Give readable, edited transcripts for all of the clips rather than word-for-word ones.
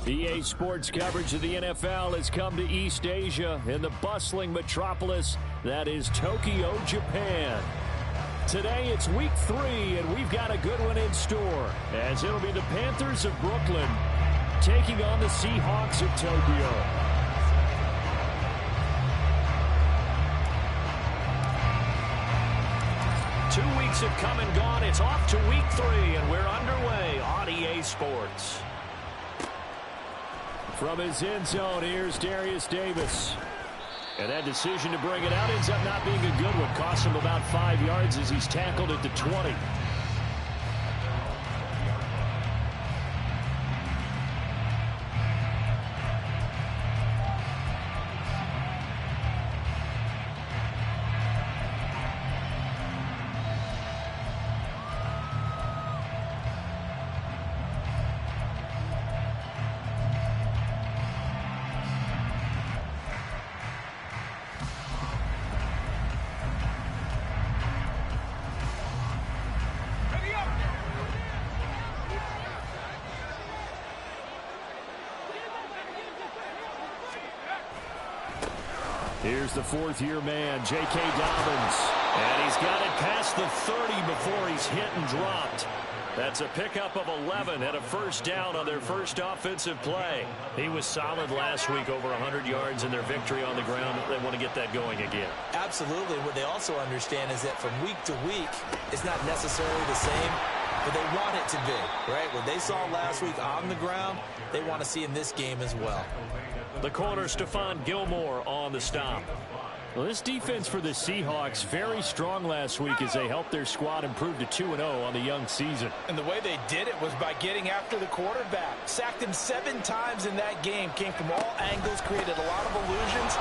EA Sports coverage of the NFL has come to East Asia in the bustling metropolis that is Tokyo, Japan. Today it's week 3, and we've got a good one in store, as it'll be the Panthers of Brooklyn taking on the Seahawks of Tokyo. Two weeks have come and gone. It's off to week 3, and we're underway on EA Sports. From his end zone, here's Darius Davis. And that decision to bring it out ends up not being a good one. Costs him about 5 yards as he's tackled at the 20. Here's the fourth-year man, J.K. Dobbins. And he's got it past the 30 before he's hit and dropped. That's a pickup of 11 and a first down on their first offensive play. He was solid last week, over 100 yards in their victory on the ground. They want to get that going again. Absolutely. What they also understand is that from week to week, it's not necessarily the same, but they want it to be, right? What they saw last week on the ground, they want to see in this game as well. The corner, Stephon Gilmore, on the stop. Well, this defense for the Seahawks, very strong last week as they helped their squad improve to 2-0 on the young season. And the way they did it was by getting after the quarterback. Sacked him 7 times in that game. Came from all angles, created a lot of illusions,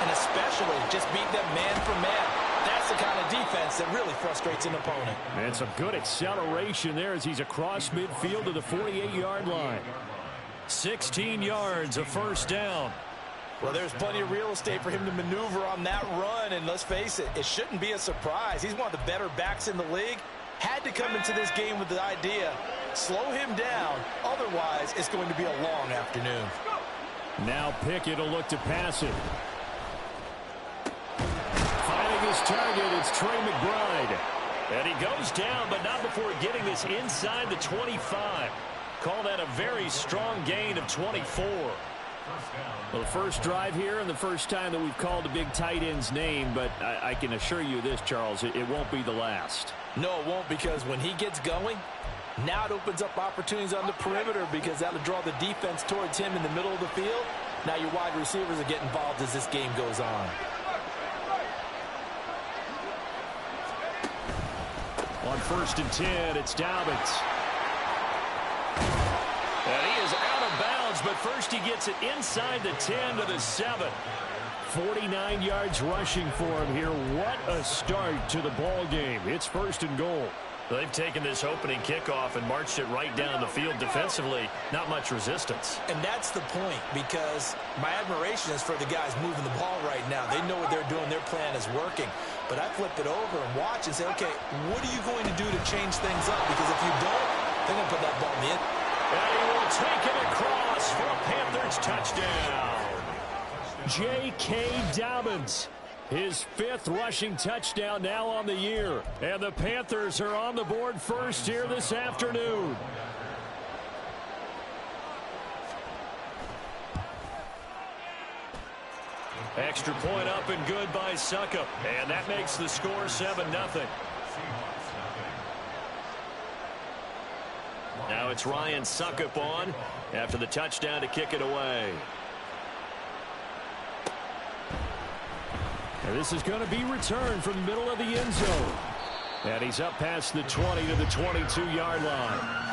and especially just beat them man for man. That's the kind of defense that really frustrates an opponent. And some good acceleration there as he's across midfield to the 48-yard line. 16 yards, a first down. Well, there's plenty of real estate for him to maneuver on that run, and let's face it, it shouldn't be a surprise. He's one of the better backs in the league. Had to come into this game with the idea, slow him down, otherwise it's going to be a long afternoon. Now Pickett will look to pass it. Finding his target, it's Trey McBride. And he goes down, but not before getting this inside the 25. Call that a very strong gain of 24. Well, the first drive here and the first time that we've called a big tight end's name, but I can assure you this, Charles, it won't be the last. No, it won't, because when he gets going, now it opens up opportunities on the perimeter because that'll draw the defense towards him in the middle of the field. Now your wide receivers are getting involved as this game goes on. On 1st and 10, it's Dobbins. And he is out of bounds, but first he gets it inside the 10 to the 7. 49 yards rushing for him here. What a start to the ball game. It's 1st and goal. They've taken this opening kickoff and marched it right down the field defensively. Not much resistance. And that's the point, because my admiration is for the guys moving the ball right now. They know what they're doing. Their plan is working. But I flip it over and watch and say, okay, what are you going to do to change things up? Because if you don't, they're going to put that ball in the end. And he will take it across for a Panthers touchdown. J.K. Dobbins, his 5th rushing touchdown now on the year. And the Panthers are on the board first here this afternoon. Extra point up and good by Suckup. And that makes the score 7-0. Now it's Ryan Suckup on after the touchdown to kick it away. And this is going to be returned from the middle of the end zone. And he's up past the 20 to the 22-yard line.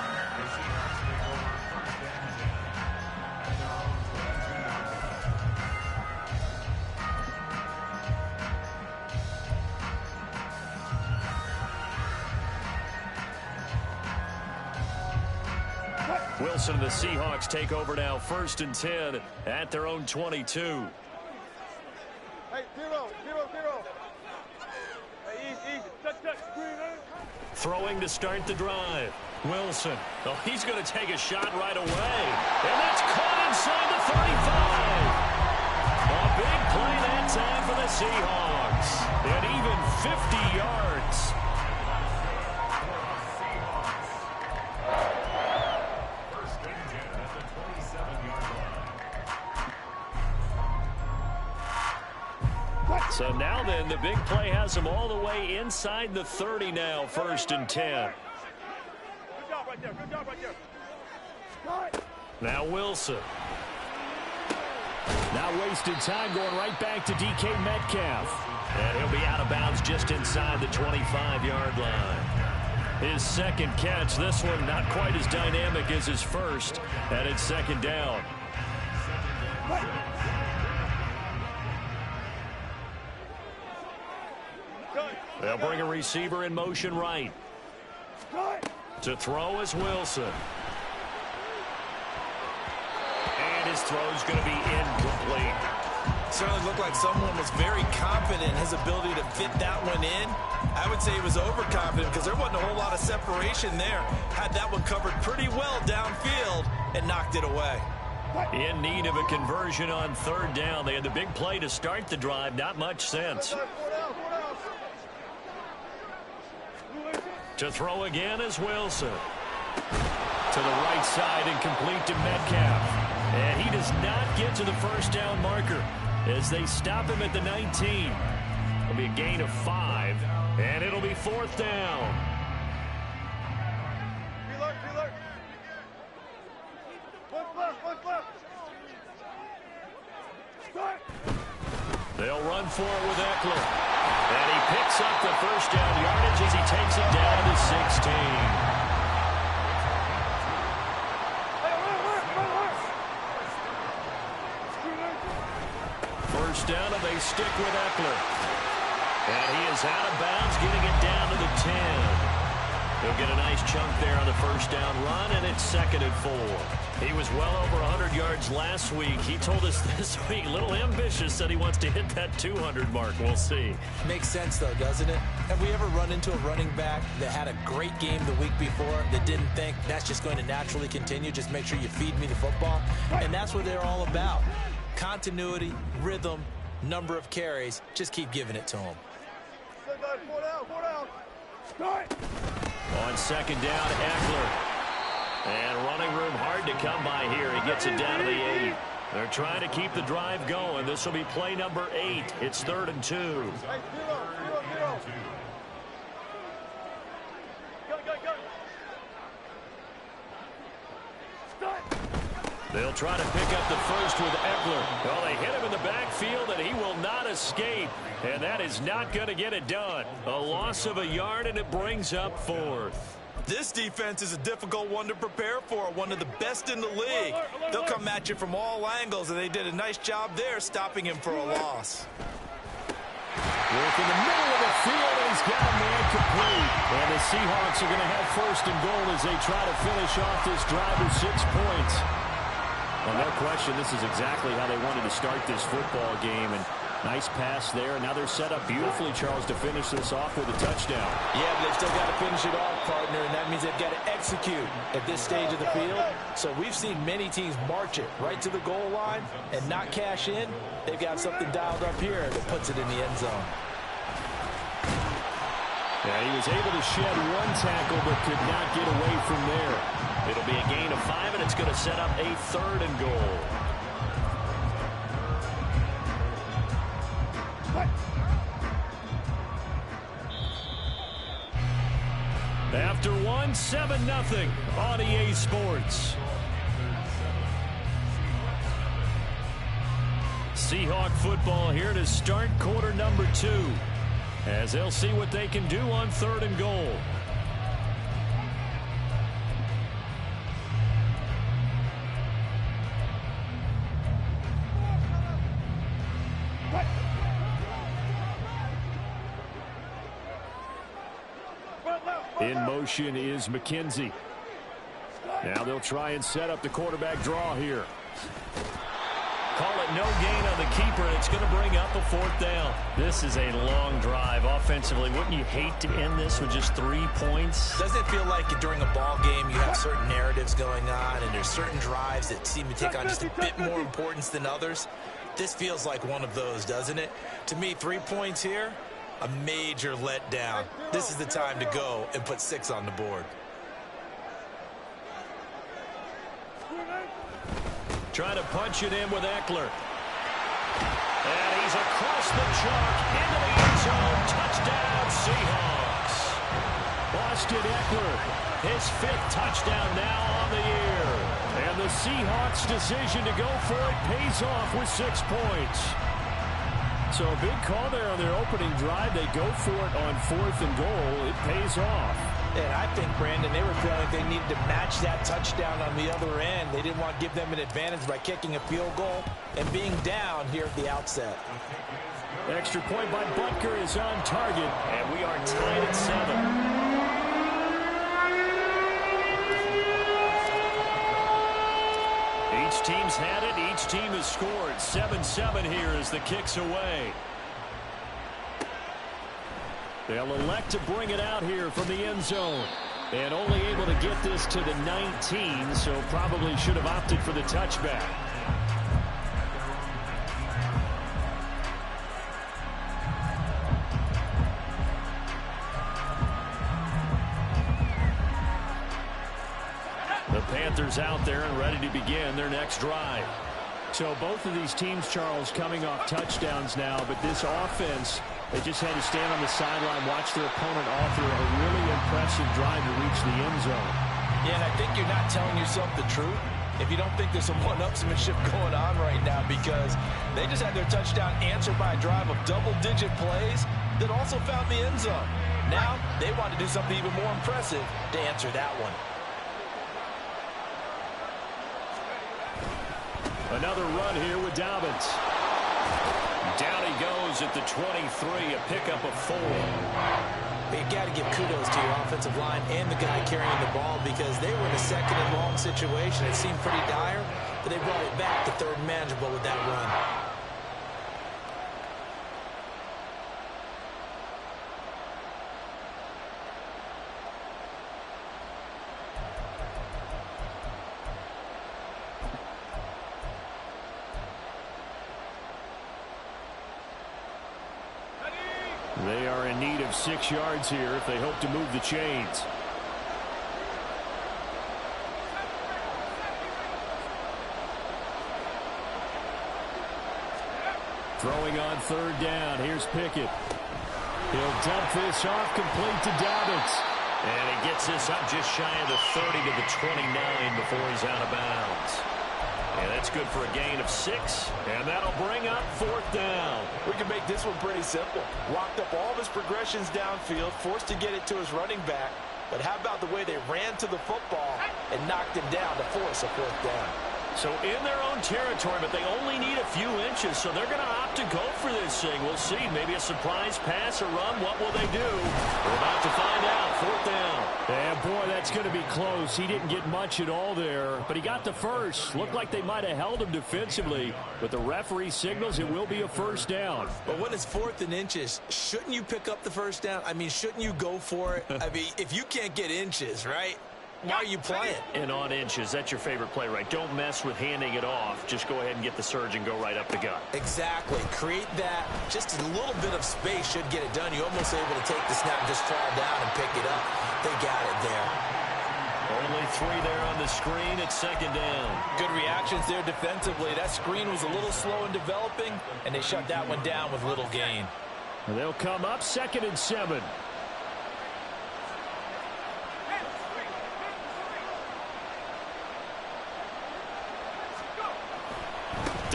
Wilson and the Seahawks take over now, 1st and 10 at their own 22. Hey, zero. Hey, easy. Touch. Throwing to start the drive. Wilson. Oh, he's going to take a shot right away. And that's caught inside the 35. A big play that time for the Seahawks. And even 50 yards. So now then, the big play has him all the way inside the 30 now, 1st and 10. Good job right there. Now Wilson. Not wasting time, going right back to DK Metcalf. And he'll be out of bounds just inside the 25-yard line. His second catch, this one not quite as dynamic as his first, and it's 2nd down. They'll bring a receiver in motion right. To throw is Wilson. And his throw's going to be incomplete. Certainly looked like someone was very confident in his ability to fit that one in. I would say he was overconfident because there wasn't a whole lot of separation there. Had that one covered pretty well downfield and knocked it away. In need of a conversion on 3rd down. They had the big play to start the drive. Not much sense. To throw again is Wilson. To the right side and complete to Metcalf. And he does not get to the 1st down marker as they stop him at the 19. It'll be a gain of 5, and it'll be 4th down. Alert. What's left? Start. They'll run for it with Eckler. And he picks up the 1st down yardage as he takes it down to 16. First down, and they stick with Eckler. And he is out of bounds, getting it down to the 10. He'll get a nice chunk there on the 1st down run, and it's 2nd and 4. He was well over 100 yards last week. He told us this week, a little ambitious, said he wants to hit that 200 mark. We'll see. Makes sense, though, doesn't it? Have we ever run into a running back that had a great game the week before that didn't think that's just going to naturally continue? Just make sure you feed me the football. And that's what they're all about. Continuity, rhythm, number of carries. Just keep giving it to them. Four down. Start. On 2nd down, Eckler. And running room hard to come by here. He gets it down to the 8. They're trying to keep the drive going. This will be play number 8. It's 3rd and 2. Hey, zero. Go. Start. They'll try to pick up the first with Eckler. Well, they hit him in the backfield, and he will not escape. And that is not going to get it done. A loss of a yard, and it brings up 4th. This defense is a difficult one to prepare for, one of the best in the league. They'll come at you from all angles, and they did a nice job there stopping him for a loss. Work in the middle of the field, and he's got a man complete. And the Seahawks are going to have 1st and goal as they try to finish off this drive with 6 points. Well, no question, this is exactly how they wanted to start this football game. And nice pass there. Now they're set up beautifully, Charles, to finish this off with a touchdown. Yeah, but they've still got to finish it off, partner, and that means they've got to execute at this stage of the field. So we've seen many teams march it right to the goal line and not cash in. They've got something dialed up here that puts it in the end zone. Yeah, he was able to shed 1 tackle but could not get away from there. It'll be a gain of 5, and it's going to set up a 3rd and goal. After 1, 7-0 on EA Sports. Seahawk football here to start quarter number 2, as they'll see what they can do on 3rd and goal. In motion is McKenzie. Now they'll try and set up the quarterback draw here. Call it no gain on the keeper, and it's going to bring up a 4th down. This is a long drive offensively. Wouldn't you hate to end this with just 3 points? Doesn't it feel like during a ball game you have certain narratives going on, and there's certain drives that seem to take on just a bit more importance than others? This feels like one of those, doesn't it? To me, 3 points here, a major letdown. This is the time to go and put 6 on the board. Trying to punch it in with Eckler. And he's across the chalk into the end zone. Touchdown, Seahawks. Austin Eckler, his 5th touchdown now on the year. And the Seahawks' decision to go for it pays off with 6 points. So a big call there on their opening drive. They go for it on 4th and goal. It pays off. And I think, Brandon, they were feeling like they needed to match that touchdown on the other end. They didn't want to give them an advantage by kicking a field goal and being down here at the outset. Extra point by Butker is on target, and we are tied at 7. Each team's had it. Each team has scored. 7-7 here as the kick's away. They'll elect to bring it out here from the end zone. And only able to get this to the 19, so probably should have opted for the touchback. The Panthers out there and ready to begin their next drive. So both of these teams, Charles, coming off touchdowns now, but this offense, they just had to stand on the sideline, watch their opponent offer a really impressive drive to reach the end zone. Yeah, and I think you're not telling yourself the truth if you don't think there's some one-upsmanship going on right now, because they just had their touchdown answered by a drive of double-digit plays that also found the end zone. Now they want to do something even more impressive to answer that one. Another run here with Dobbins. Down he goes at the 23, a pickup of 4. You got to give kudos to your offensive line and the guy carrying the ball, because they were in a 2nd and long situation. It seemed pretty dire, but they brought it back to 3rd and manageable with that run. They are in need of 6 yards here if they hope to move the chains. Throwing on 3rd down. Here's Pickett. He'll dump this off complete to Dobbins. And he gets this up just shy of the 30 to the 29 before he's out of bounds. And that's good for a gain of 6, and that'll bring up 4th down. We can make this one pretty simple. Walked up all of his progressions downfield, forced to get it to his running back. But how about the way they ran to the football and knocked him down to force a 4th down? So in their own territory, but they only need a few inches, so they're going to opt to go for this thing. We'll see. Maybe a surprise pass or run. What will they do? We're about to find out. 4th down. And boy, that's going to be close. He didn't get much at all there, but he got the first. Looked like they might have held him defensively, but the referee signals it will be a 1st down. But when it's 4th and inches, shouldn't you pick up the 1st down? I mean, shouldn't you go for it? I mean, if you can't get inches, right? Why are you playing? And on inches, that's your favorite play, right? Don't mess with handing it off. Just go ahead and get the surge and go right up the gut. Exactly. Create that. Just a little bit of space should get it done. You're almost able to take the snap and just fall down and pick it up. They got it there. Only 3 there on the screen at 2nd down. Good reactions there defensively. That screen was a little slow in developing, and they shut that one down with little gain. They'll come up 2nd and 7.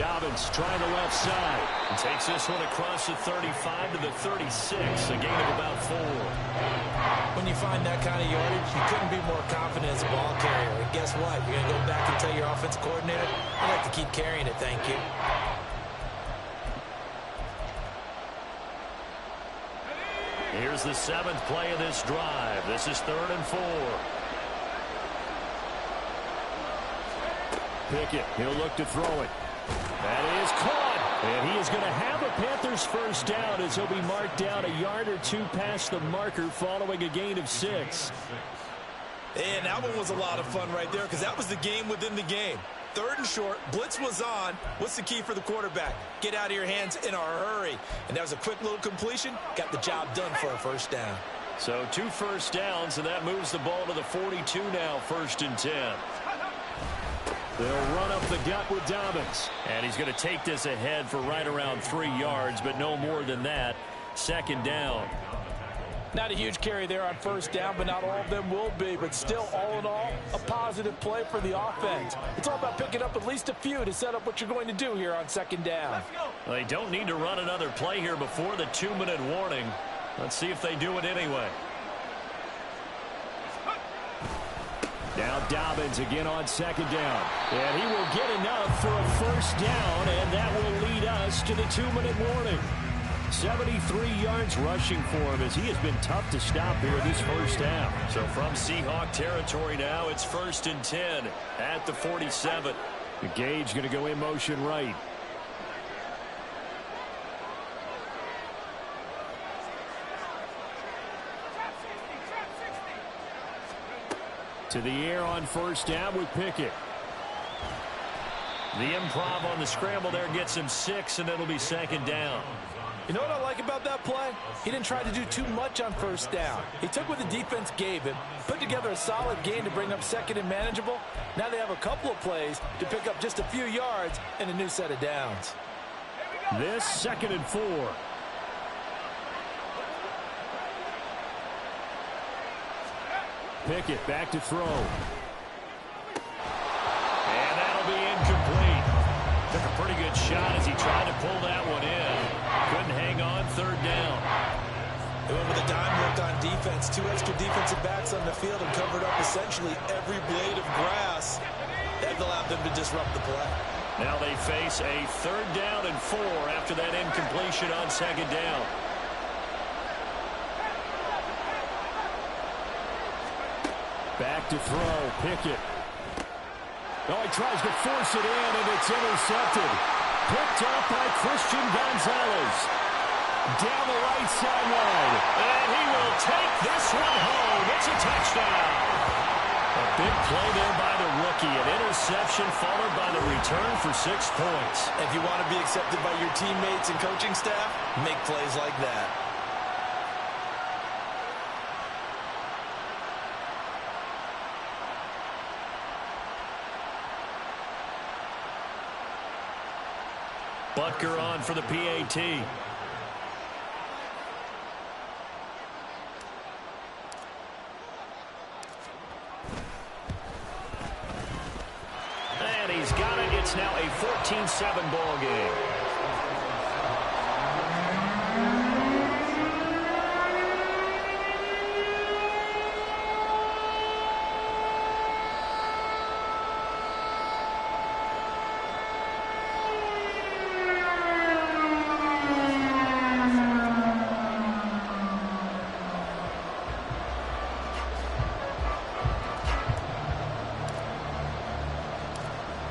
Dobbins trying the left side. And takes this one across the 35 to the 36. A gain of about 4. When you find that kind of yardage, you couldn't be more confident as a ball carrier. And guess what? You're going to go back and tell your offensive coordinator, I'd like to keep carrying it, thank you. Here's the 7th play of this drive. This is 3rd and 4. Pickett, he'll look to throw it. That is caught. And he is going to have a Panthers first down as he'll be marked down a yard or 2 past the marker following a gain of 6. And that one was a lot of fun right there because that was the game within the game. 3rd and short, blitz was on. What's the key for the quarterback? Get out of your hands in a hurry. And that was a quick little completion. Got the job done for a first down. So 2 first downs, and that moves the ball to the 42 now, 1st and 10. They'll run up the gut with Dobbins. And he's going to take this ahead for right around 3 yards, but no more than that. 2nd down. Not a huge carry there on first down, but not all of them will be. But still, all in all, a positive play for the offense. It's all about picking up at least a few to set up what you're going to do here on 2nd down. Well, they don't need to run another play here before the 2-minute warning. Let's see if they do it anyway. Now Dobbins again on 2nd down. And he will get enough for a first down, and that will lead us to the 2-minute warning. 73 yards rushing for him as he has been tough to stop here this first half. So from Seahawk territory now, it's 1st and 10 at the 47. The Gage going to go in motion right. To the air on first down with Pickett. The improv on the scramble there gets him 6, and it'll be 2nd down. You know what I like about that play? He didn't try to do too much on first down. He took what the defense gave him, put together a solid game to bring up 2nd and manageable. Now they have a couple of plays to pick up just a few yards and a new set of downs. This 2nd and 4. Pickett back to throw. And that'll be incomplete. Took a pretty good shot as he tried to pull that one in. Couldn't hang on, 3rd down. They went with a dime look on defense. 2 extra defensive backs on the field and covered up essentially every blade of grass. That allowed them to disrupt the play. Now they face a 3rd down and 4 after that incompletion on 2nd down. Back to throw, Pickett. Oh, he tries to force it in, and it's intercepted. Picked up by Christian Gonzalez. Down the right sideline. And he will take this one home. It's a touchdown. A big play there by the rookie. An interception followed by the return for 6 points. If you want to be accepted by your teammates and coaching staff, make plays like that. Butker on for the PAT. And he's got it. It's now a 14-7 ball game.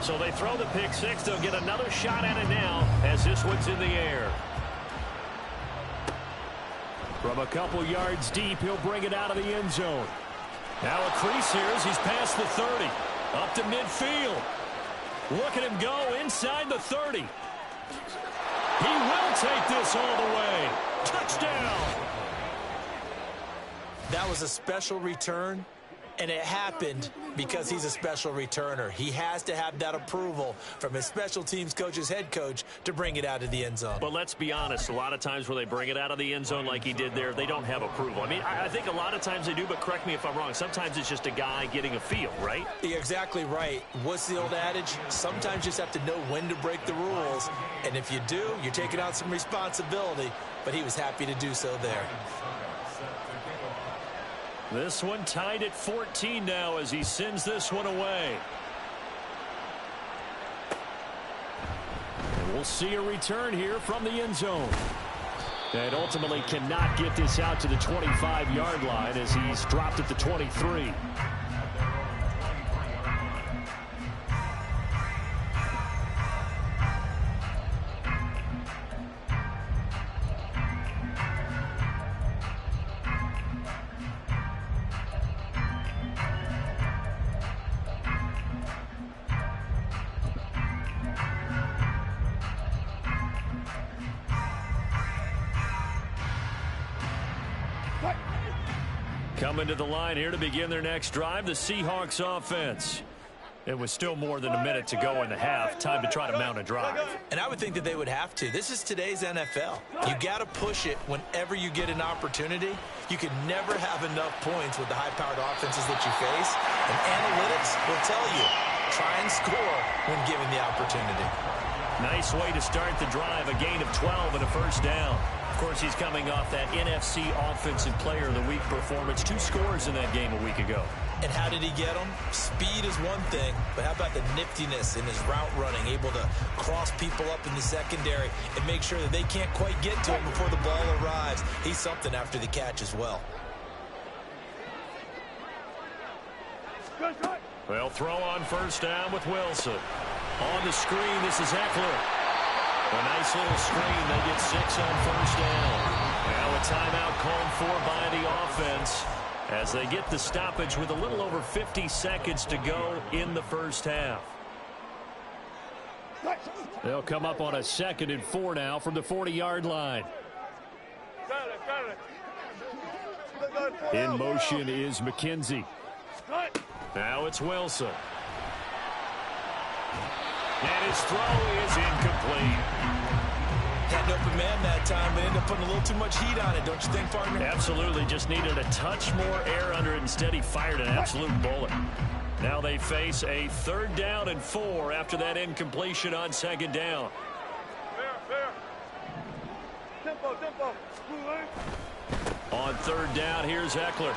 So they throw the pick 6. They'll get another shot at it now as this one's in the air. From a couple yards deep, he'll bring it out of the end zone. Now a crease here as he's past the 30. Up to midfield. Look at him go inside the 30. He will take this all the way. Touchdown. That was a special return. And it happened because he's a special returner. He has to have that approval from his special teams coach's head coach to bring it out of the end zone. But let's be honest, a lot of times where they bring it out of the end zone like he did there, they don't have approval. I mean, I think a lot of times they do, but correct me if I'm wrong. Sometimes it's just a guy getting a feel, right? You're exactly right. What's the old adage? Sometimes you just have to know when to break the rules. And if you do, you're taking on some responsibility. But he was happy to do so there. This one tied at 14 now as he sends this one away. And we'll see a return here from the end zone. And ultimately cannot get this out to the 25-yard line as he's dropped at the 23. Coming to the line here to begin their next drive, the Seahawks offense. It was still more than a minute to go in the half. Time to try to mount a drive. And I would think that they would have to. This is today's NFL. You got to push it whenever you get an opportunity. You can never have enough points with the high-powered offenses that you face. And analytics will tell you, try and score when given the opportunity. Nice way to start the drive. A gain of 12 and a first down. Of course, he's coming off that NFC Offensive Player of the Week performance. 2 scores in that game a week ago. And how did he get them? Speed is one thing, but how about the niftiness in his route running, able to cross people up in the secondary and make sure that they can't quite get to him before the ball arrives. He's something after the catch as well. Well, throw on first down with Wilson. On the screen, this is Eckler. A nice little screen. They get 6 on first down. Now a timeout called for by the offense as they get the stoppage with a little over 50 seconds to go in the first half. They'll come up on a 2nd and 4 now from the 40-yard line. In motion is McKenzie. Now it's Wilson. And his throw is incomplete. Had an open man that time, but ended up putting a little too much heat on it, don't you think, partner? Absolutely. Just needed a touch more air under it. Instead, he fired an absolute bullet. Now they face a 3rd down and 4 after that incompletion on 2nd down. Fair. Tempo. On 3rd down, here's Eckler.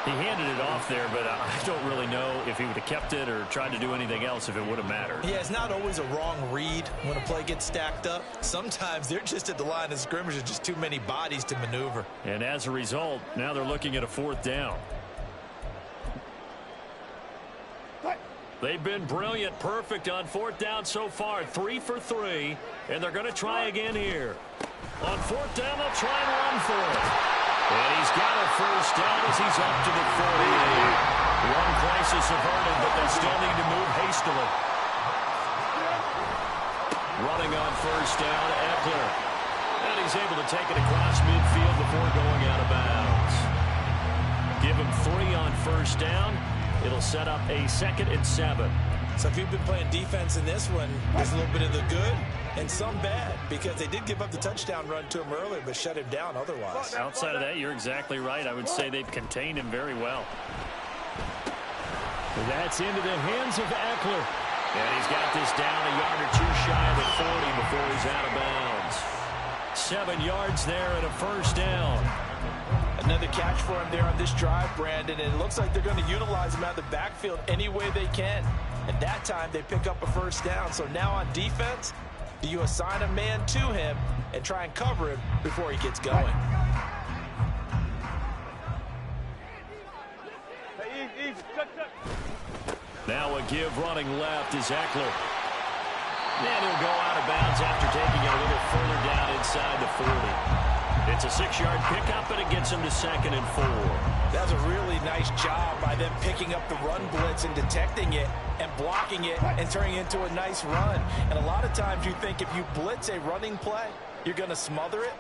He handed it off there, but I don't really know if he would have kept it or tried to do anything else if it would have mattered. Yeah, it's not always a wrong read when a play gets stacked up. Sometimes they're just at the line of scrimmage. There's just too many bodies to maneuver. And as a result, now they're looking at a 4th down. They've been brilliant, perfect on 4th down so far. 3 for 3, and they're going to try again here. On 4th down, they'll try and run for it. And he's got a first down as he's up to the 48. One crisis averted, but they still need to move hastily. Running on first down, Eckler. And he's able to take it across midfield before going out of bounds. Give him 3 on first down. It'll set up a 2nd and 7. So if you've been playing defense in this one, there's a little bit of the good and some bad, because they did give up the touchdown run to him earlier, but shut him down otherwise. Outside of that, you're exactly right. I would say they've contained him very well. That's into the hands of Eckler. And he's got this down a yard or 2 shy of the 40 before he's out of bounds. 7 yards there and a first down. Another catch for him there on this drive, Brandon, and it looks like they're going to utilize him out of the backfield any way they can. And that time they pick up a first down. So now on defense, do you assign a man to him and try and cover him before he gets going? Now a give running left is Eckler. And he'll go out of bounds after taking it a little further down inside the 40. It's a 6-yard pickup, and it gets him to 2nd and 4. That's a really nice job by them picking up the run blitz and detecting it and blocking it and turning it into a nice run. And a lot of times you think if you blitz a running play, you're going to smother it.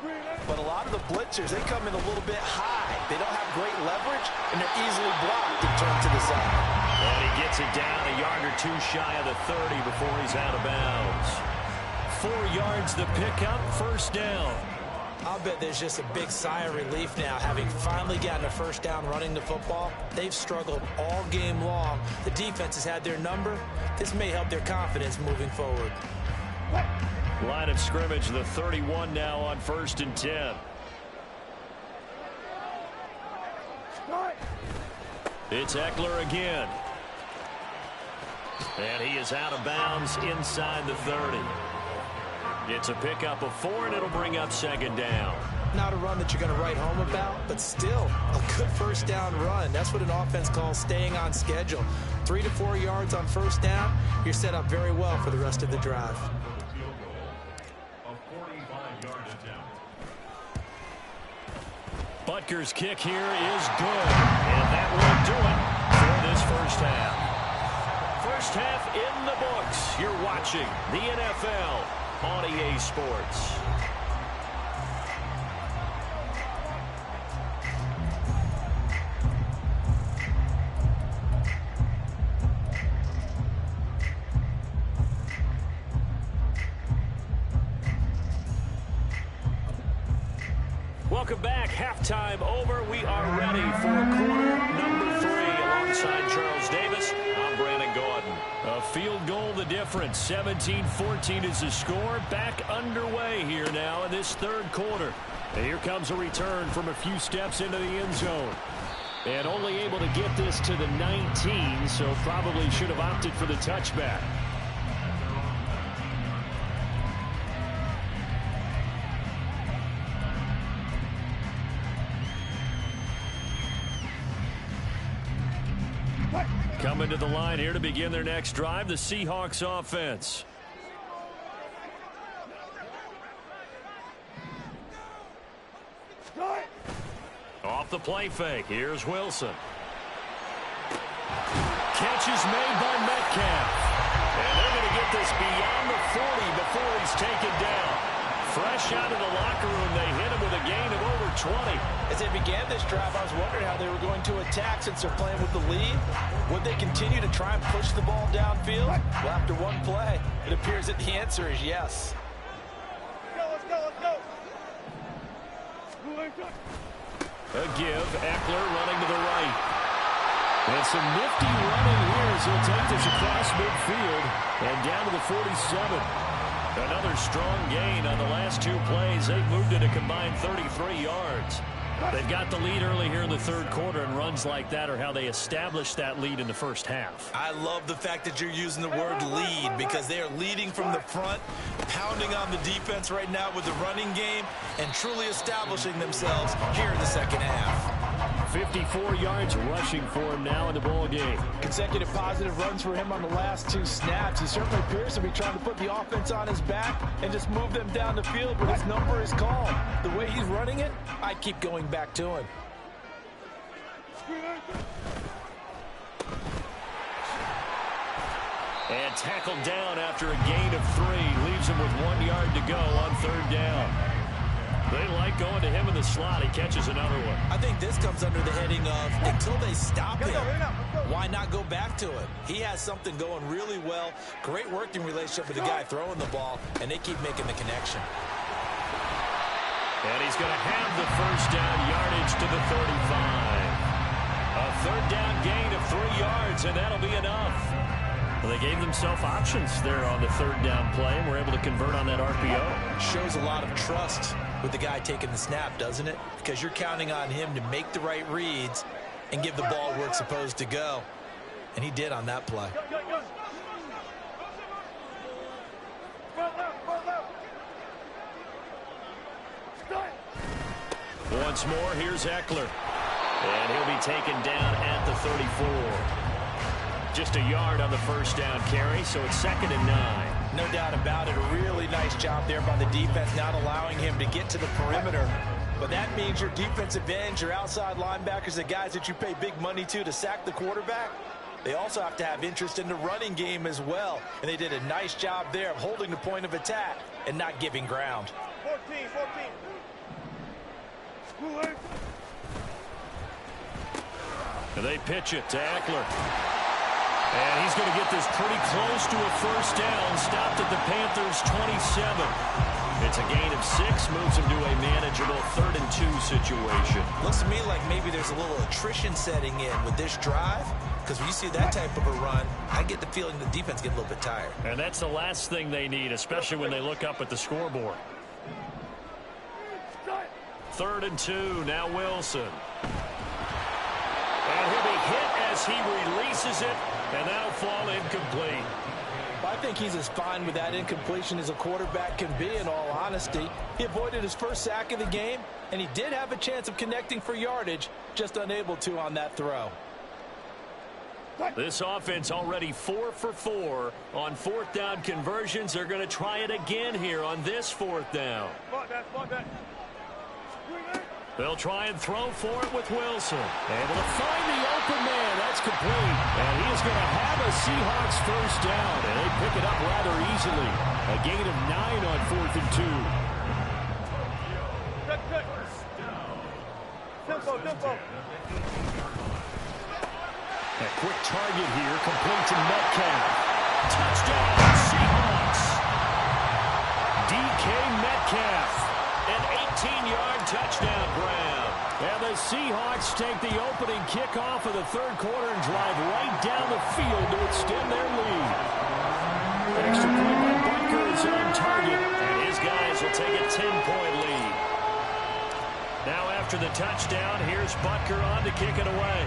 But a lot of the blitzers, they come in a little bit high. They don't have great leverage, and they're easily blocked and turned to the side. And he gets it down a yard or two shy of the 30 before he's out of bounds. 4 yards the pickup, first down. I'll bet there's just a big sigh of relief now, having finally gotten a first down running the football. They've struggled all game long. The defense has had their number. This may help their confidence moving forward. Line of scrimmage, the 31 now on 1st and 10. It's Eckler again. And he is out of bounds inside the 30. It's a pickup of 4, and it'll bring up 2nd down. Not a run that you're going to write home about, but still a good first down run. That's what an offense calls staying on schedule. 3 to 4 yards on first down, you're set up very well for the rest of the drive. Butker's kick here is good, and that will do it for this first half. First half in the books. You're watching the NFL on EA Sports. Welcome back. Halftime over. We are ready for quarter number 3 alongside Charles Davis. I'm Brandon Gordon. A field goal the difference. 17-14 is the score. Back underway here now in this 3rd quarter. And here comes a return from a few steps into the end zone. And only able to get this to the 19, so probably should have opted for the touchback. Coming to the line here to begin their next drive, the Seahawks offense. Off the play fake, here's Wilson. Catch is made by Metcalf. And they're going to get this beyond the 40 before he's taken down. Fresh out of the locker room, they hit him with a gain of over 20. As they began this drive, I was wondering how they were going to attack since they're playing with the lead. Would they continue to try and push the ball downfield? Well, after one play, it appears that the answer is yes. Let's go. A give, Eckler running to the right. And some nifty running here as he'll take this across midfield and down to the 47. Another strong gain on the last 2 plays. They've moved it a combined 33 yards. They've got the lead early here in the 3rd quarter, and runs like that are how they established that lead in the first half. I love the fact that you're using the word lead, because they are leading from the front, pounding on the defense right now with the running game, and truly establishing themselves here in the 2nd half. 54 yards rushing for him now in the ball game. Consecutive positive runs for him on the last 2 snaps. He certainly appears to be trying to put the offense on his back and just move them down the field, but his number is called. The way he's running it, I keep going back to him. And tackled down after a gain of 3. Leaves him with 1 yard to go on 3rd down. They like going to him in the slot. He catches another one. I think this comes under the heading of, until they stop him, why not go back to it? He has something going really well. Great working relationship with the guy throwing the ball, and they keep making the connection. And he's going to have the first down, yardage to the 35. A 3rd down gain of 3 yards, and that'll be enough. Well, they gave themselves options there on the 3rd down play, and were able to convert on that RPO. Shows a lot of trust with the guy taking the snap, doesn't it? Because you're counting on him to make the right reads and give the ball where it's supposed to go. And he did on that play. Once more, here's Eckler. And he'll be taken down at the 34. Just a yard on the first down carry, so it's 2nd and 9. No doubt about it. A really nice job there by the defense, not allowing him to get to the perimeter. But that means your defensive ends, your outside linebackers, the guys that you pay big money to sack the quarterback, they also have to have interest in the running game as well. And they did a nice job there of holding the point of attack and not giving ground. 14, 14. And they pitch it to Eckler. And he's going to get this pretty close to a first down. Stopped at the Panthers' 27. It's a gain of 6. Moves him to a manageable 3rd and 2 situation. Looks to me like maybe there's a little attrition setting in with this drive. Because when you see that type of a run, I get the feeling the defense get a little bit tired. And that's the last thing they need, especially when they look up at the scoreboard. 3rd and 2. Now Wilson. And he'll be hit as he releases it, and that'll fall incomplete. I think he's as fine with that incompletion as a quarterback can be, in all honesty. He avoided his first sack of the game, and he did have a chance of connecting for yardage, just unable to on that throw. This offense already 4 for 4 on 4th down conversions. They're going to try it again here on this 4th down. Spot that. They'll try and throw for it with Wilson. Able to find the open man. That's complete. And he is going to have a Seahawks first down. And they pick it up rather easily. A gain of 9 on 4th and 2. Tempo. A quick target here. Complete to Metcalf. Touchdown, Seahawks. DK Metcalf. An 18-yard touchdown grab. And the Seahawks take the opening kickoff of the 3rd quarter and drive right down the field to extend their lead. An extra point by Butker is on target, and his guys will take a 10-point lead. Now after the touchdown, here's Butker on to kick it away.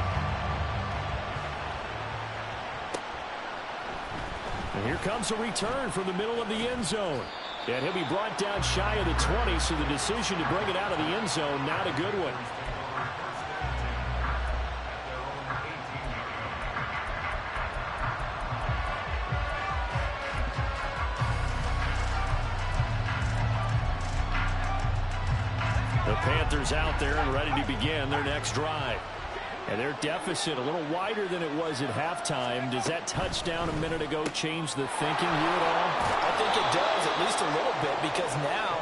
And here comes a return from the middle of the end zone. And he'll be brought down shy of the 20, so the decision to bring it out of the end zone, not a good one. The Panthers out there and ready to begin their next drive. And their deficit a little wider than it was at halftime. Does that touchdown a minute ago change the thinking here at all? I think it does, at least a little bit, because now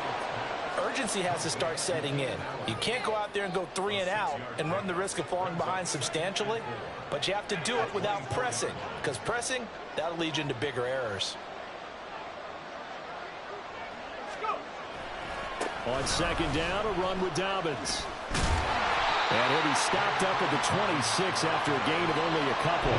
urgency has to start setting in. You can't go out there and go 3 and out and run the risk of falling behind substantially, but you have to do it without pressing, because pressing, that'll lead you into bigger errors. On 2nd down, a run with Dobbins. And he'll be stopped up at the 26 after a gain of only a couple.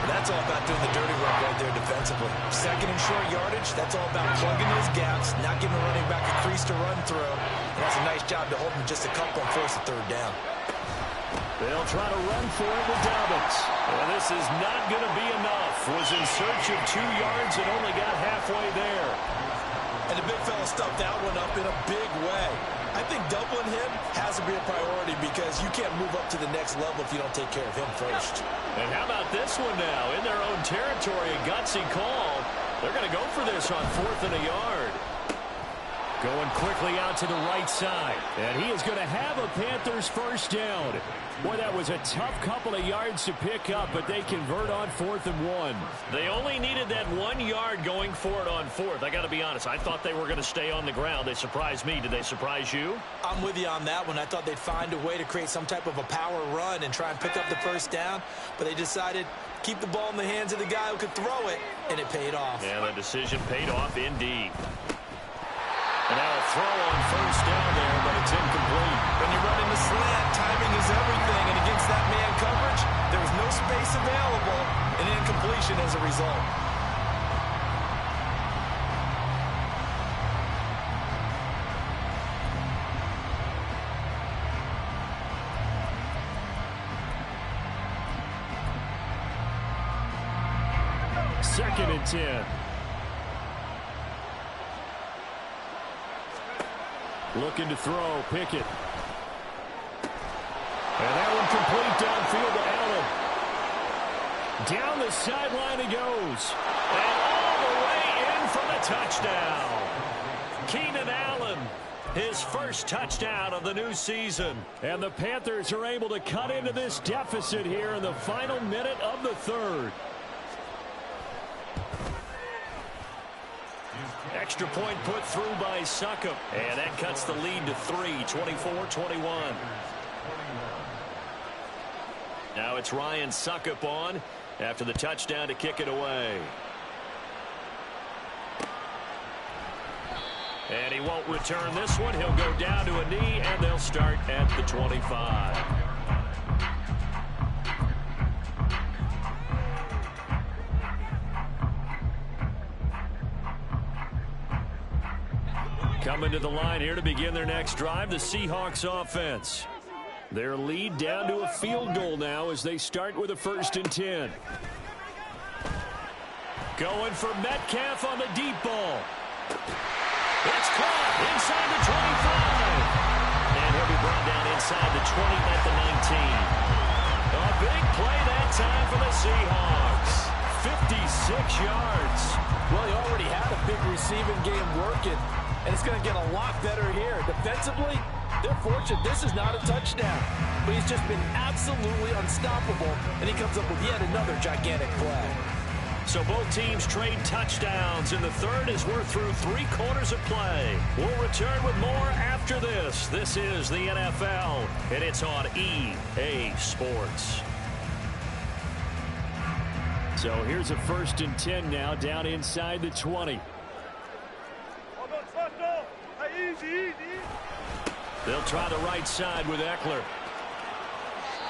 That's all about doing the dirty work right there defensively. 2nd and short yardage, that's all about plugging those gaps, not giving the running back a crease to run through. And that's a nice job to hold him just a couple and force the 3rd down. They'll try to run for it with Dobbins. And this is not going to be enough. Was in search of 2 yards and only got halfway there. And the big fella stuffed that one up in a big way. I think doubling him has to be a priority because you can't move up to the next level if you don't take care of him first. And how about this one now? In their own territory, a gutsy call. They're going to go for this on 4th and a yard. Going quickly out to the right side. And he is going to have a Panthers first down. Boy, that was a tough couple of yards to pick up, but they convert on 4th and 1. They only needed that 1 yard going for it on 4th. I got to be honest, I thought they were going to stay on the ground. They surprised me. Did they surprise you? I'm with you on that one. I thought they'd find a way to create some type of a power run and try and pick up the first down, but they decided keep the ball in the hands of the guy who could throw it, and it paid off. Yeah, the decision paid off indeed. And now a throw on first down there, but it's incomplete. When you're running the slant, timing is everything, and against that man coverage, there was no space available, and incompletion as a result. Second and 10. Looking to throw, Pickett. And that one complete downfield to Allen. Down the sideline he goes. And all the way in for the touchdown. Keenan Allen, his first touchdown of the new season. And the Panthers are able to cut into this deficit here in the final minute of the 3rd. Extra point put through by Succop. And that cuts the lead to 3, 24-21. Now it's Ryan Succop on after the touchdown to kick it away. And he won't return this one. He'll go down to a knee, and they'll start at the 25. Coming to the line here to begin their next drive, the Seahawks offense. Their lead down to a field goal now as they start with a 1st and 10. Going for Metcalf on the deep ball. It's caught inside the 25. And he'll be brought down inside the 20 at the 19. A big play that time for the Seahawks. 56 yards. Well, he already had a big receiving game working, and it's going to get a lot better here. Defensively, they're fortunate this is not a touchdown, but he's just been absolutely unstoppable, and he comes up with yet another gigantic play. So both teams trade touchdowns in the third as we're through 3 quarters of play. We'll return with more after this. This is the NFL, and it's on EA Sports. So here's a 1st and 10 now down inside the 20. Easy. They'll try the right side with Eckler.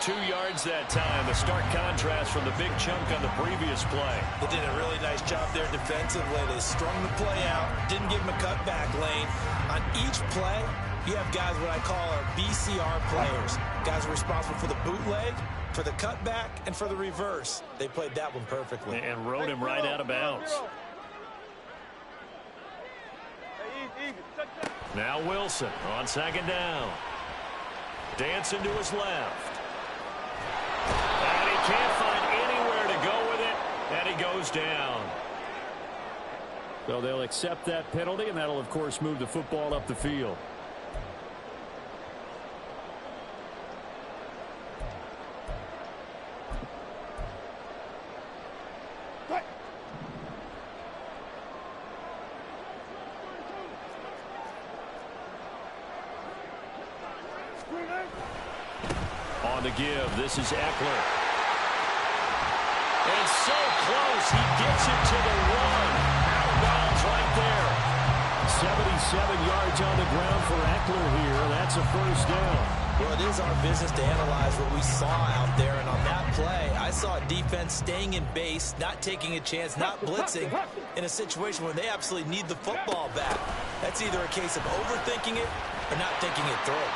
2 yards that time. A stark contrast from the big chunk on the previous play. They did a really nice job there defensively. They strung the play out, didn't give him a cutback lane. On each play, you have guys what I call our BCR players. Guys are responsible for the bootleg, for the cutback, and for the reverse. They played that one perfectly. And rode him right out of bounds. Now Wilson on 2nd down. Dancing to his left. And he can't find anywhere to go with it. And he goes down. So they'll accept that penalty, and that'll, of course, move the football up the field. On the give, this is Eckler. And so close, he gets it to the 1. Out of bounds right there. 77 yards on the ground for Eckler here. That's a 1st down. Well, it is our business to analyze what we saw out there, and on that play, I saw a defense staying in base, not taking a chance, not blitzing, in a situation where they absolutely need the football back. That's either a case of overthinking it or not thinking it through.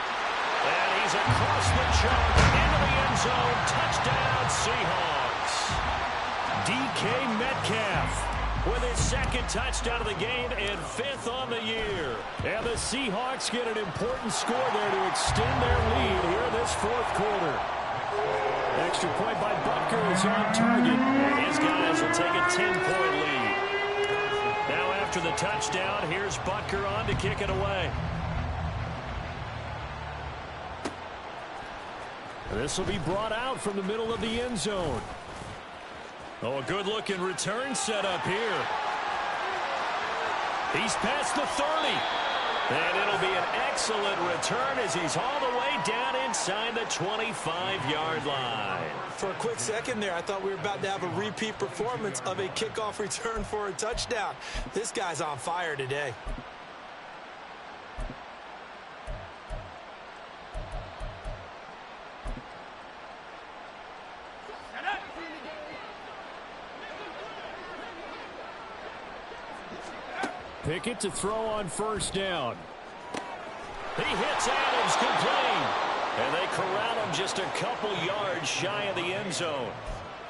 And he's across the chunk, into the end zone, touchdown Seahawks. DK Metcalf with his 2nd touchdown of the game and 5th on the year. And the Seahawks get an important score there to extend their lead here in this 4th quarter. Extra point by Butker is on target. And his guys will take a 10-point lead. Now after the touchdown, here's Butker on to kick it away. This will be brought out from the middle of the end zone. Oh, a good-looking return set up here. He's past the 30. And it'll be an excellent return as he's all the way down inside the 25-yard line. For a quick second there, I thought we were about to have a repeat performance of a kickoff return for a touchdown. This guy's on fire today. Pickett to throw on 1st down. He hits Adams complete. And they corral him just a couple yards shy of the end zone.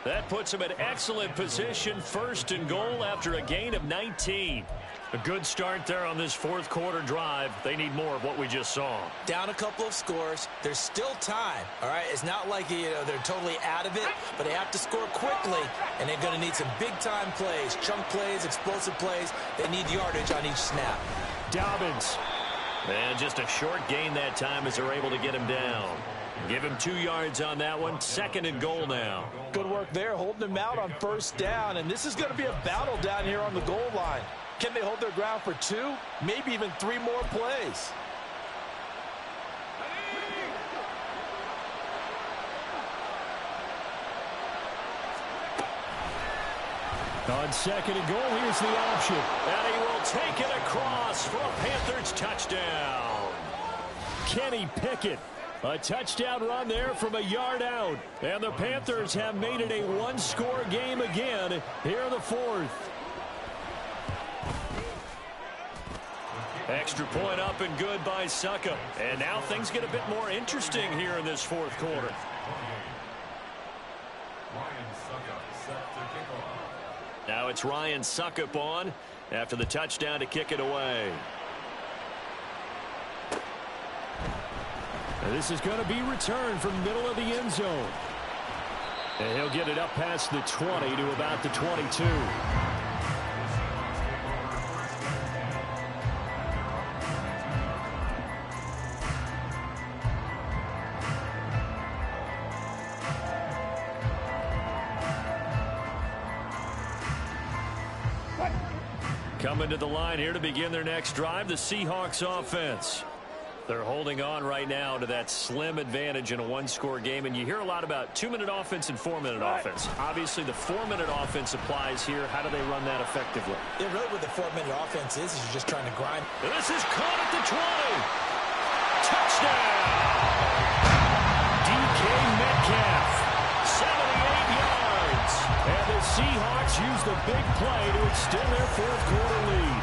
That puts him in excellent position, 1st and goal after a gain of 19. A good start there on this 4th quarter drive. They need more of what we just saw. Down a couple of scores. There's still time. All right, it's not like they're totally out of it, but they have to score quickly, and they're going to need some big-time plays, chunk plays, explosive plays. They need yardage on each snap. Dobbins. And just a short gain that time as they're able to get him down. Give him 2 yards on that one. 2nd and goal now. Good work there, holding him out on 1st down, and this is going to be a battle down here on the goal line. Can they hold their ground for 2, maybe even 3 more plays? On 2nd and goal, here's the option. And he will take it across for a Panthers touchdown. Kenny Pickett. A touchdown run there from a yard out. And the Panthers have made it a one-score game again here in the 4th. Extra point up and good by Suckup. And now things get a bit more interesting here in this 4th quarter. Now it's Ryan Suckup on after the touchdown to kick it away. And this is going to be returned from the middle of the end zone. And he'll get it up past the 20 to about the 22. Coming to the line here to begin their next drive, the Seahawks offense. They're holding on right now to that slim advantage in a one-score game, and you hear a lot about 2-minute offense and 4-minute offense. Obviously, the 4-minute offense applies here. How do they run that effectively? Yeah, really what the 4-minute offense is you're just trying to grind. This is caught at the 20. Touchdown! DK Metcalf, 78 yards. And the Seahawks use the big play to extend their 4th quarter lead.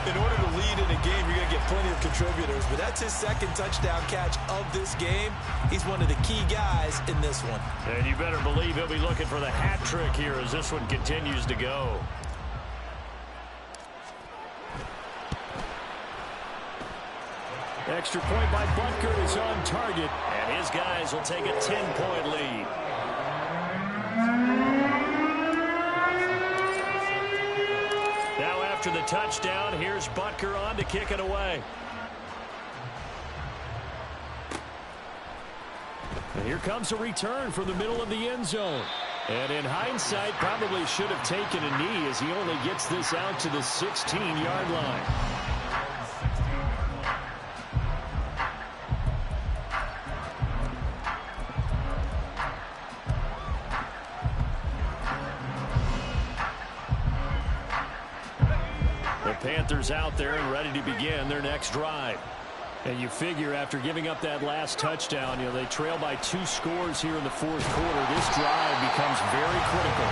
In order to lead in a game, you're going to get plenty of contributors, but that's his 2nd touchdown catch of this game. He's one of the key guys in this one. And you better believe he'll be looking for the hat trick here as this one continues to go. Extra point by Butker is on target. And his guys will take a 10-point lead. Now after the touchdown, here's Butker on to kick it away. And here comes a return from the middle of the end zone. And in hindsight, probably should have taken a knee as he only gets this out to the 16-yard line. Panthers out there and ready to begin their next drive. And you figure after giving up that last touchdown, they trail by 2 scores here in the 4th quarter. This drive becomes very critical.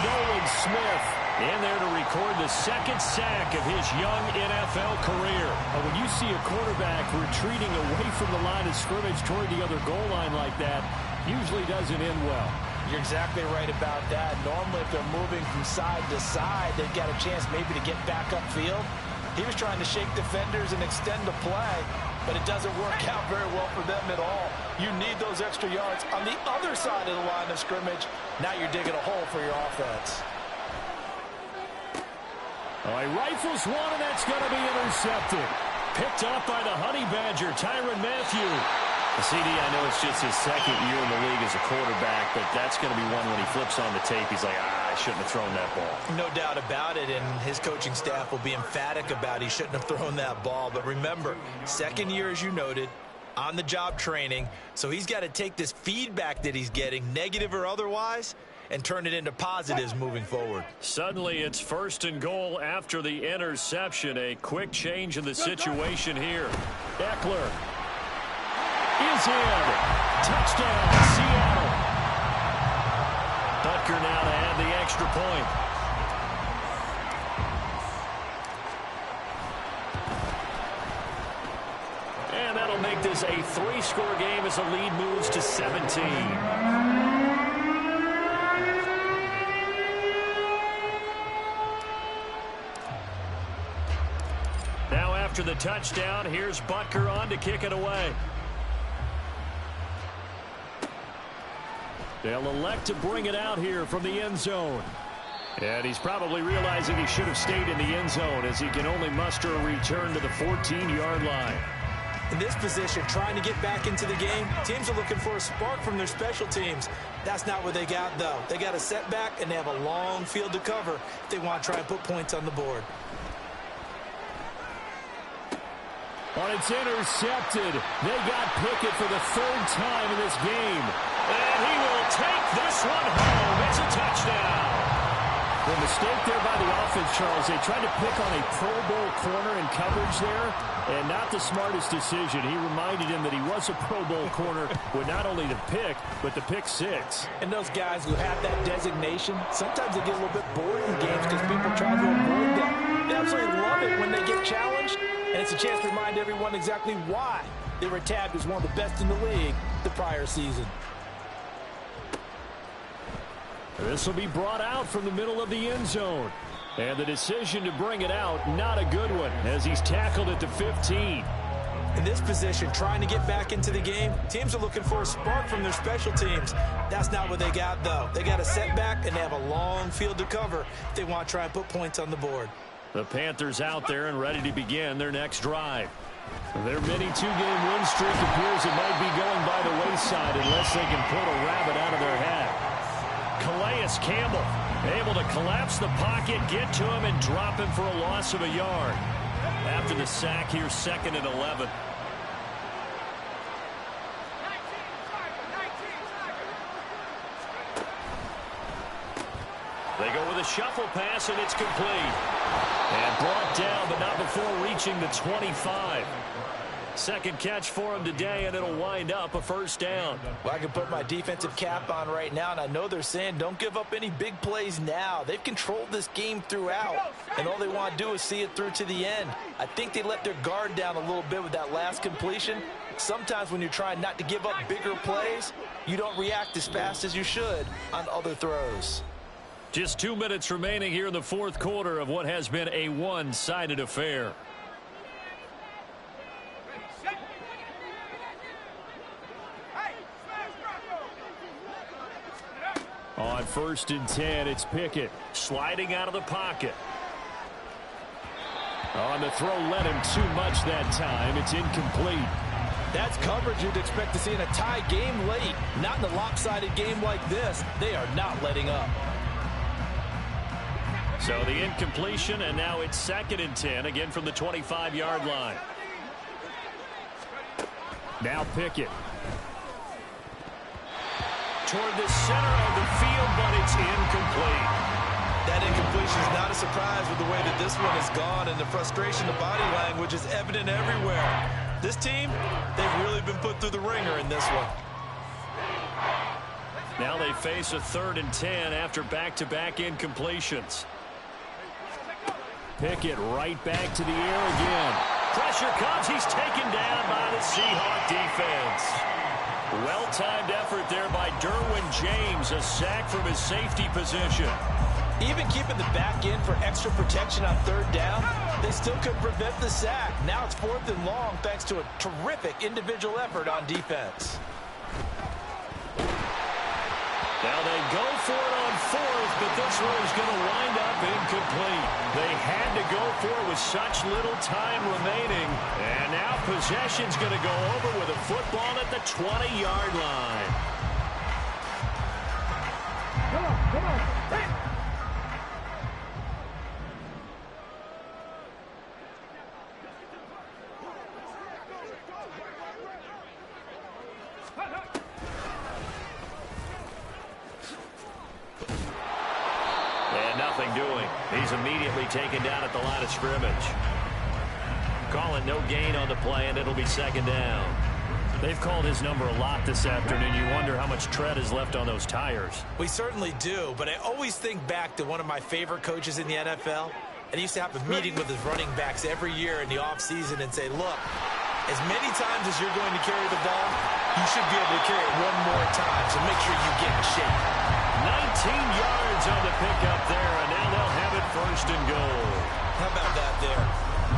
Nolan Smith in there to record the 2nd sack of his young NFL career. When you see a quarterback retreating away from the line of scrimmage toward the other goal line like that, usually doesn't end well. You're exactly right about that. Normally, if they're moving from side to side, they've got a chance maybe to get back upfield. He was trying to shake defenders and extend the play, but it doesn't work out very well for them at all. You need those extra yards on the other side of the line of scrimmage. Now you're digging a hole for your offense. Oh, he rifles one, and that's going to be intercepted. Picked up by the Honey Badger, Tyrann Mathieu. CD, I know it's just his 2nd year in the league as a quarterback, but that's going to be one when he flips on the tape. He's like, I shouldn't have thrown that ball. No doubt about it, and his coaching staff will be emphatic about he shouldn't have thrown that ball. But remember, 2nd year, as you noted, on-the-job training, so he's got to take this feedback that he's getting, negative or otherwise, and turn it into positives moving forward. Suddenly, it's 1st and goal after the interception. A quick change in the situation here. Eckler is in. Touchdown, Seattle. Butker now to add the extra point. And that'll make this a 3-score game as the lead moves to 17. Now after the touchdown, here's Butker on to kick it away. They'll elect to bring it out here from the end zone. And he's probably realizing he should have stayed in the end zone as he can only muster a return to the 14-yard line. In this position, trying to get back into the game, teams are looking for a spark from their special teams. That's not what they got, though. They got a setback, and they have a long field to cover if they want to try and put points on the board. It's intercepted. They got Pickett for the third time in this game. And he will take this one home. It's a touchdown. The mistake there by the offense, Charles, they tried to pick on a Pro Bowl corner in coverage there, and not the smartest decision. He reminded him that he was a Pro Bowl corner with not only the pick, but the pick six. And those guys who have that designation, sometimes they get a little bit bored in games because people try to avoid them. They absolutely love it when they get challenged, and it's a chance to remind everyone exactly why they were tagged as one of the best in the league the prior season. This will be brought out from the middle of the end zone. And the decision to bring it out, not a good one, as he's tackled at the 15. In this position, trying to get back into the game, teams are looking for a spark from their special teams. That's not what they got, though. They got a setback, and they have a long field to cover if they want to try and put points on the board. The Panthers out there and ready to begin their next drive. Their mini two-game win streak appears it might be going by the wayside unless they can pull a rabbit out of their hat. Calais Campbell able to collapse the pocket, get to him, and drop him for a loss of a yard. After the sack, here 2nd and 11. They go with a shuffle pass, and it's complete. And brought down, but not before reaching the 25. Second catch for him today, and it'll wind up a first down. Well, I can put my defensive cap on right now, and I know they're saying don't give up any big plays now. They've controlled this game throughout, and all they want to do is see it through to the end. I think they let their guard down a little bit with that last completion. Sometimes when you're trying not to give up bigger plays, you don't react as fast as you should on other throws. Just 2 minutes remaining here in the fourth quarter of what has been a one-sided affair. On 1st and 10, it's Pickett. Sliding out of the pocket. On the throw, led him too much that time. It's incomplete. That's coverage you'd expect to see in a tie game late. Not in a lopsided game like this. They are not letting up. So the incompletion, and now it's 2nd and 10, again from the 25-yard line. Now Pickett. Toward the center of the field, but it's incomplete. That incompletion is not a surprise with the way that this one has gone, and the frustration, the body language is evident everywhere. This team, they've really been put through the ringer in this one. Now they face a 3rd and 10 after back-to-back incompletions. Pickett right back to the air again. Pressure comes. He's taken down by the Seahawk defense. Well-timed effort there by Derwin James. A sack from his safety position. Even keeping the back in for extra protection on 3rd down, they still couldn't prevent the sack. Now it's 4th and long thanks to a terrific individual effort on defense. Now they go for it on 4th, but this one is going to wind up incomplete. They had to go for it with such little time remaining. And now possession's going to go over with a football at the 20-yard line. Come on. Hey. And nothing doing. He's immediately taken down at the line of scrimmage. Calling no gain on the play, and it'll be 2nd down. They've called his number a lot this afternoon. You wonder how much tread is left on those tires. We certainly do, but I always think back to one of my favorite coaches in the NFL. And he used to have a meeting with his running backs every year in the offseason and say, look, as many times as you're going to carry the ball, you should be able to carry it one more time, so make sure you get in shape. 19 yards on the pickup there, and now they'll have it 1st and goal. How about that there?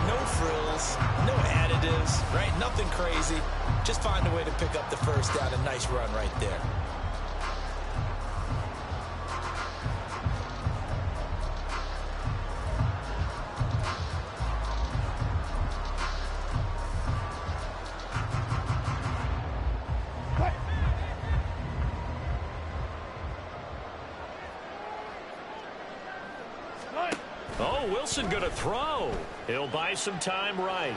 No frills, no additives, right? Nothing crazy. Just find a way to pick up the 1st down. A nice run right there. Oh, Wilson going to throw. He'll buy some time right.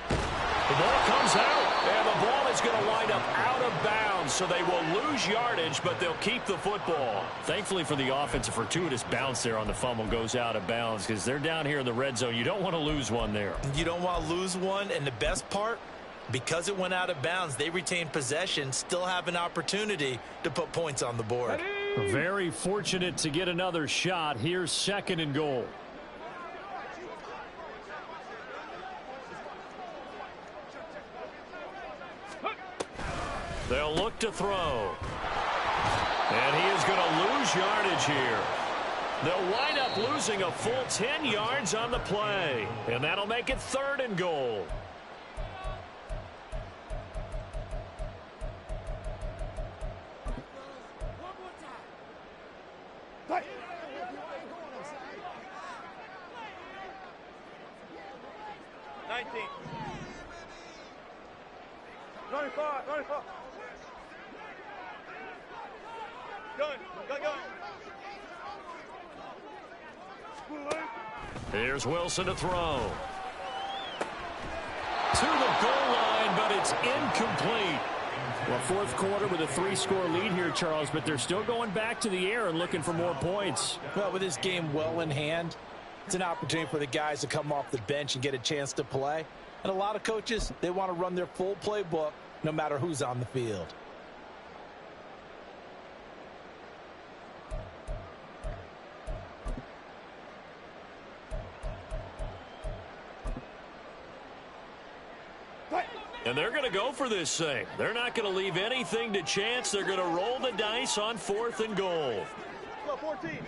The ball comes out, and the ball is going to wind up out of bounds, so they will lose yardage, but they'll keep the football. Thankfully for the offense, a fortuitous bounce there on the fumble goes out of bounds because they're down here in the red zone. You don't want to lose one there. You don't want to lose one, and the best part, because it went out of bounds, they retained possession, still have an opportunity to put points on the board. Very fortunate to get another shot. Here's 2nd and goal. They'll look to throw. And he is going to lose yardage here. They'll wind up losing a full 10 yards on the play. And that'll make it 3rd and goal. Here's Wilson to throw. To the goal line, but it's incomplete. Well, 4th quarter with a 3-score lead here, Charles, but they're still going back to the air and looking for more points. Well, with this game well in hand, it's an opportunity for the guys to come off the bench and get a chance to play. And a lot of coaches, they want to run their full playbook no matter who's on the field. And they're going to go for this thing. They're not going to leave anything to chance. They're going to roll the dice on 4th and goal. 14.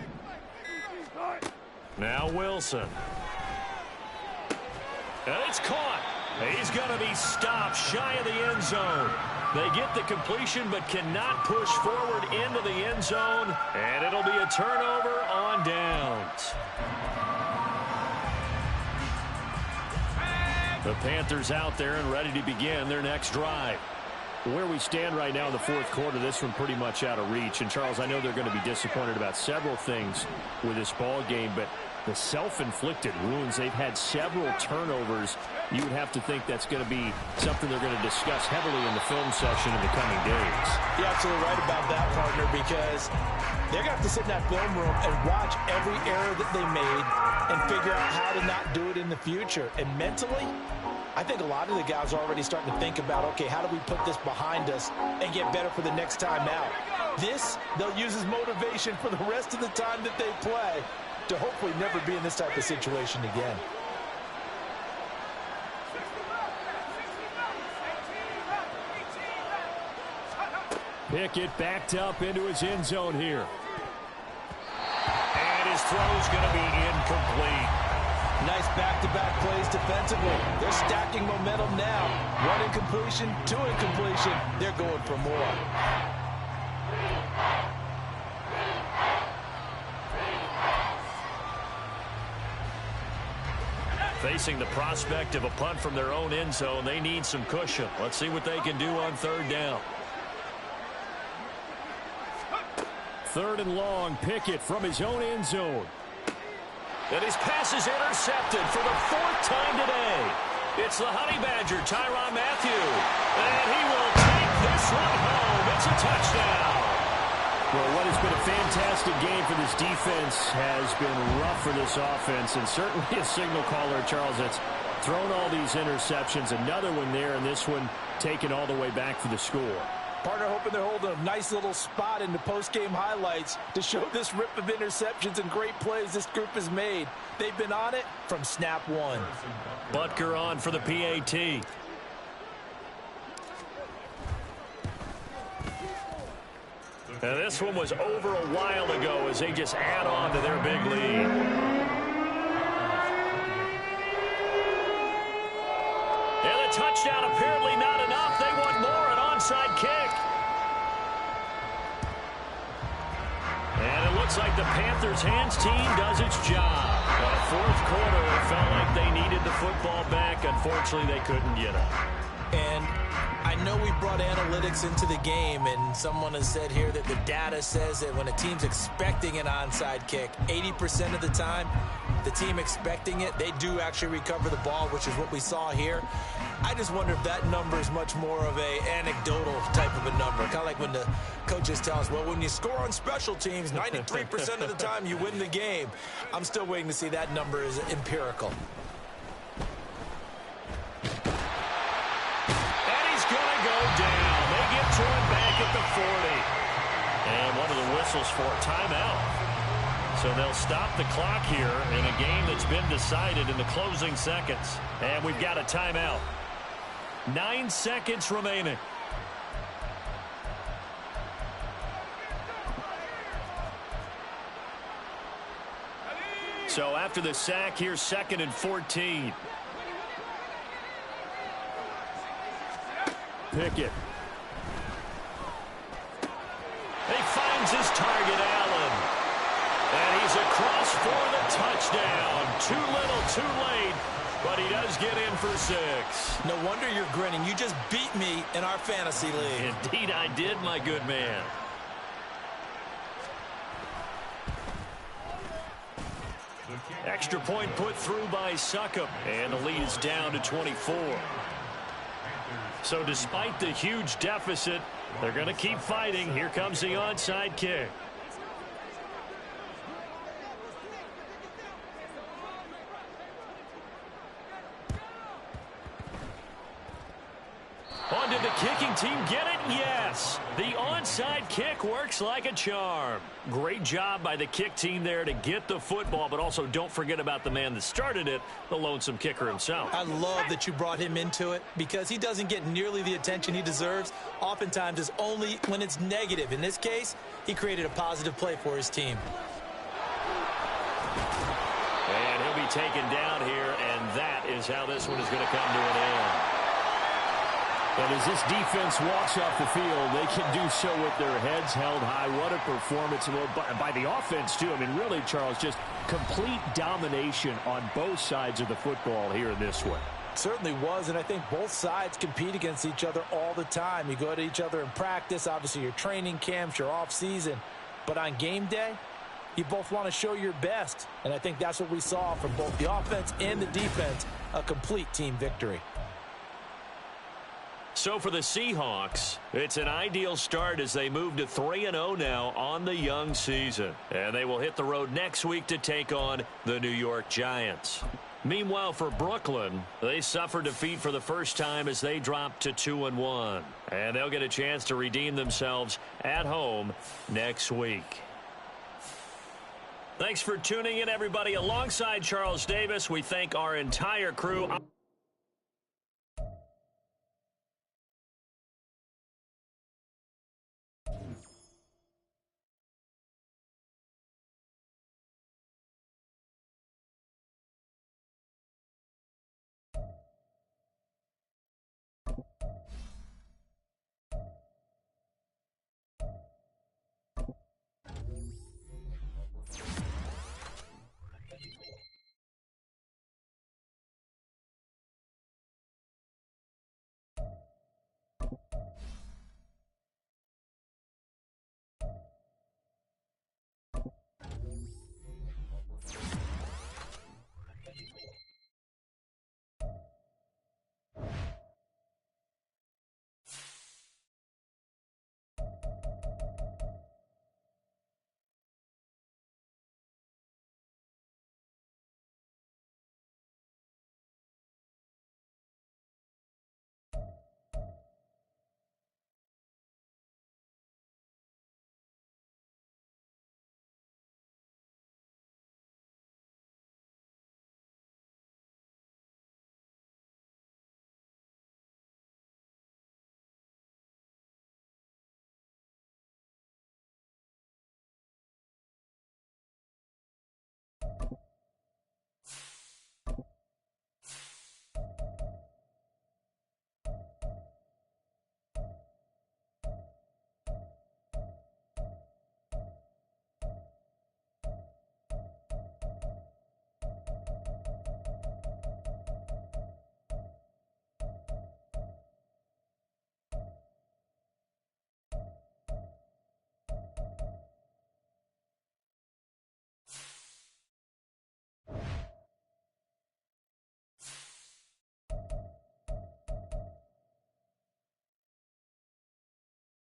Now Wilson. And it's caught. He's going to be stopped shy of the end zone. They get the completion but cannot push forward into the end zone. And it'll be a turnover on downs. The Panthers out there and ready to begin their next drive. Where we stand right now in the 4th quarter, this one pretty much out of reach. And, Charles, I know they're going to be disappointed about several things with this ball game, but the self-inflicted wounds, they've had several turnovers. You would have to think that's going to be something they're going to discuss heavily in the film session in the coming days. You're absolutely right about that, partner, because they're going to have to sit in that film room and watch every error that they made and figure out how to not do it in the future. And mentally, I think a lot of the guys are already starting to think about, okay, how do we put this behind us and get better for the next time out? This, they'll use as motivation for the rest of the time that they play to hopefully never be in this type of situation again. Pickett backed up into his end zone here. And his throw's going to be incomplete. Nice back-to-back plays defensively. They're stacking momentum now. 1 incompletion, 2 incompletion. They're going for more. Facing the prospect of a punt from their own end zone, they need some cushion. Let's see what they can do on 3rd down. 3rd and long, Pickett from his own end zone. And his pass is intercepted for the 4th time today. It's the Honey Badger, Tyrann Mathieu. And he will take this one home. It's a touchdown. Well, what has been a fantastic game for this defense has been rough for this offense, and certainly a signal caller, Charles, that's thrown all these interceptions. Another one there, and this one taken all the way back for the score. Partner hoping they're holding a nice little spot in the post-game highlights to show this rip of interceptions and great plays this group has made. They've been on it from snap 1. Butker on for the PAT. And this one was over a while ago as they just add on to their big lead. And the touchdown apparently not enough. They want more, an onside kick. And it looks like the Panthers' hands team does its job. But 4th quarter, it felt like they needed the football back. Unfortunately, they couldn't get it. And I I know we brought analytics into the game, and someone has said here that the data says that when a team's expecting an onside kick, 80% of the time, the team expecting it, they do actually recover the ball, which is what we saw here. I just wonder if that number is much more of a anecdotal type of a number. Kind of like when the coaches tell us, well, when you score on special teams, 93% of the time you win the game. I'm still waiting to see that number is empirical. Down. They get to him back at the 40. And one of the whistles for a timeout. So they'll stop the clock here in a game that's been decided in the closing seconds. And we've got a timeout. 9 seconds remaining. So after the sack, here's 2nd and 14. Pickett. He finds his target, Allen. And he's across for the touchdown. Too little, too late, but he does get in for 6. No wonder you're grinning. You just beat me in our fantasy league. Indeed I did, my good man. Extra point put through by Succop, and the lead is down to 24. So despite the huge deficit, they're going to keep fighting. Here comes the onside kick. On did the kicking team get it? Yes. The onside kick works like a charm. Great job by the kick team there to get the football, but also don't forget about the man that started it, the lonesome kicker himself. I love that you brought him into it because he doesn't get nearly the attention he deserves. Oftentimes it's only when it's negative. In this case, he created a positive play for his team. And he'll be taken down here, and that is how this one is going to come to an end. And as this defense walks off the field, they can do so with their heads held high. What a performance by the offense, too. I mean, really, Charles, just complete domination on both sides of the football here in this one. Certainly was, and I think both sides compete against each other all the time. You go to each other in practice, obviously your training camps, your off-season. But on game day, you both want to show your best. And I think that's what we saw from both the offense and the defense, a complete team victory. So for the Seahawks, it's an ideal start as they move to 3-0 now on the young season. And they will hit the road next week to take on the New York Giants. Meanwhile, for Brooklyn, they suffered defeat for the first time as they dropped to 2-1. And they'll get a chance to redeem themselves at home next week. Thanks for tuning in, everybody. Alongside Charles Davis, we thank our entire crew.